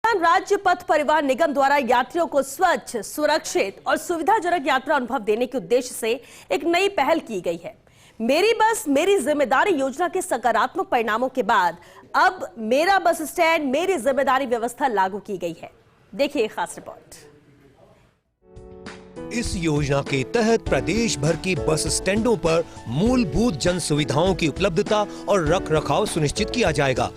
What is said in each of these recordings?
राजस्थान राज्य पथ परिवहन निगम द्वारा यात्रियों को स्वच्छ, सुरक्षित और सुविधाजनक यात्रा अनुभव देने के उद्देश्य से एक नई पहल की गई है। मेरी बस मेरी जिम्मेदारी योजना के सकारात्मक परिणामों के बाद अब मेरा बस स्टैंड मेरी जिम्मेदारी व्यवस्था लागू की गई है। देखिए खास रिपोर्ट। इस योजना के तहत प्रदेश भर के बस स्टैंडों पर मूलभूत जन सुविधाओं की उपलब्धता और रखरखाव सुनिश्चित किया जाएगा।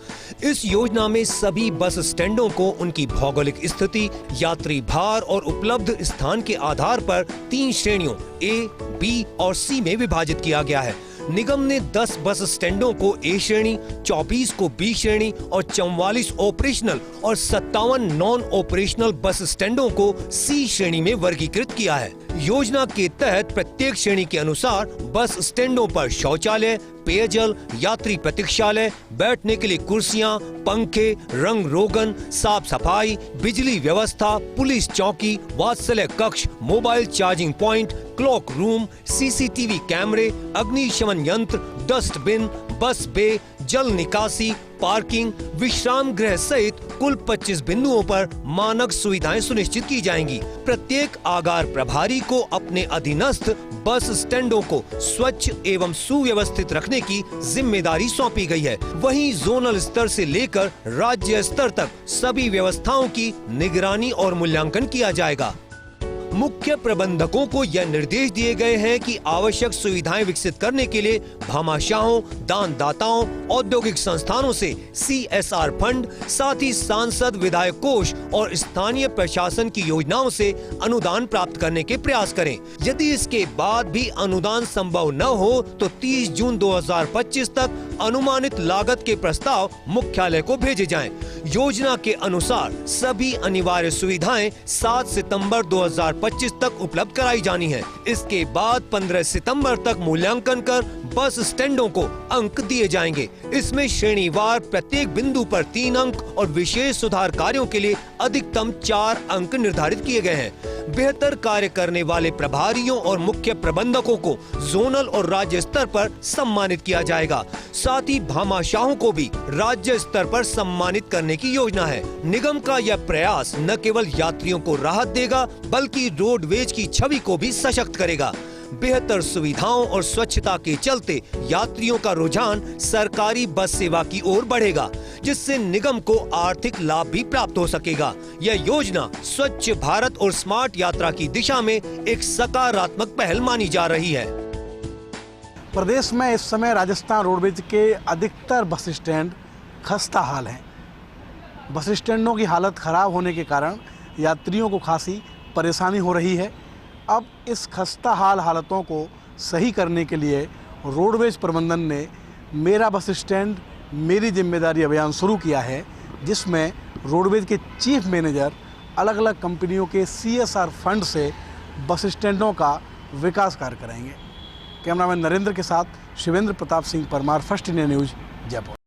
इस योजना में सभी बस स्टैंडों को उनकी भौगोलिक स्थिति, यात्री भार और उपलब्ध स्थान के आधार पर 3 श्रेणियों ए, बी और सी में विभाजित किया गया है। निगम ने 10 बस स्टैंडों को ए श्रेणी, 24 को बी श्रेणी और 44 ऑपरेशनल और 57 नॉन ऑपरेशनल बस स्टैंडों को सी श्रेणी में वर्गीकृत किया है। योजना के तहत प्रत्येक श्रेणी के अनुसार बस स्टैंडों पर शौचालय, पेयजल, यात्री प्रतीक्षालय, बैठने के लिए कुर्सियां, पंखे, रंग रोगन, साफ सफाई, बिजली व्यवस्था, पुलिस चौकी, वात्सल्य कक्ष, mobile charging point, clock room, CCTV कैमरे, अग्निशमन यंत्र, डस्टबिन, बस बे, जल निकासी, पार्किंग, विश्राम गृह सहित कुल 25 बिंदुओं पर मानक सुविधाएं सुनिश्चित की जाएंगी। प्रत्येक आगार प्रभारी को अपने अधीनस्थ बस स्टैंडों को स्वच्छ एवं सुव्यवस्थित रखने की जिम्मेदारी सौंपी गई है। वहीं जोनल स्तर से लेकर राज्य स्तर तक सभी व्यवस्थाओं की निगरानी और मूल्यांकन किया जाएगा। मुख्य प्रबंधकों को यह निर्देश दिए गए हैं कि आवश्यक सुविधाएं विकसित करने के लिए भामाशाहों, दानदाताओं, औद्योगिक संस्थानों से CSR फंड, साथ ही सांसद, विधायक कोष और स्थानीय प्रशासन की योजनाओं से अनुदान प्राप्त करने के प्रयास करें। यदि इसके बाद भी अनुदान संभव न हो तो 30 जून 2025 तक अनुमानित लागत के प्रस्ताव मुख्यालय को भेजे जाएं। योजना के अनुसार सभी अनिवार्य सुविधाएं 7 सितंबर 2025 तक उपलब्ध कराई जानी है। इसके बाद 15 सितंबर तक मूल्यांकन कर बस स्टैंडों को अंक दिए जाएंगे। इसमें श्रेणीवार प्रत्येक बिंदु पर 3 अंक और विशेष सुधार कार्यों के लिए अधिकतम 4 अंक निर्धारित किए गए हैं। बेहतर कार्य करने वाले प्रभारियों और मुख्य प्रबंधकों को जोनल और राज्य स्तर पर सम्मानित किया जाएगा। साथ ही भामाशाहों को भी राज्य स्तर पर सम्मानित करने की योजना है। निगम का यह प्रयास न केवल यात्रियों को राहत देगा बल्कि रोडवेज की छवि को भी सशक्त करेगा। बेहतर सुविधाओं और स्वच्छता के चलते यात्रियों का रुझान सरकारी बस सेवा की ओर बढ़ेगा, जिससे निगम को आर्थिक लाभ भी प्राप्त हो सकेगा। यह योजना स्वच्छ भारत और स्मार्ट यात्रा की दिशा में एक सकारात्मक पहल मानी जा रही है। प्रदेश में इस समय राजस्थान रोडवेज के अधिकतर बस स्टैंड खस्ता हाल हैं। बस स्टैंडों की हालत खराब होने के कारण यात्रियों को खासी परेशानी हो रही है। अब इस खस्ता हाल हालतों को सही करने के लिए रोडवेज प्रबंधन ने मेरा बस स्टैंड मेरी जिम्मेदारी अभियान शुरू किया है, जिसमें रोडवेज के चीफ मैनेजर अलग अलग कंपनियों के CSR फंड से बस स्टैंडों का विकास कार्य करेंगे। कैमरामैन नरेंद्र के साथ Shivendra Pratap Singh Parmar, first India news, Jaipur.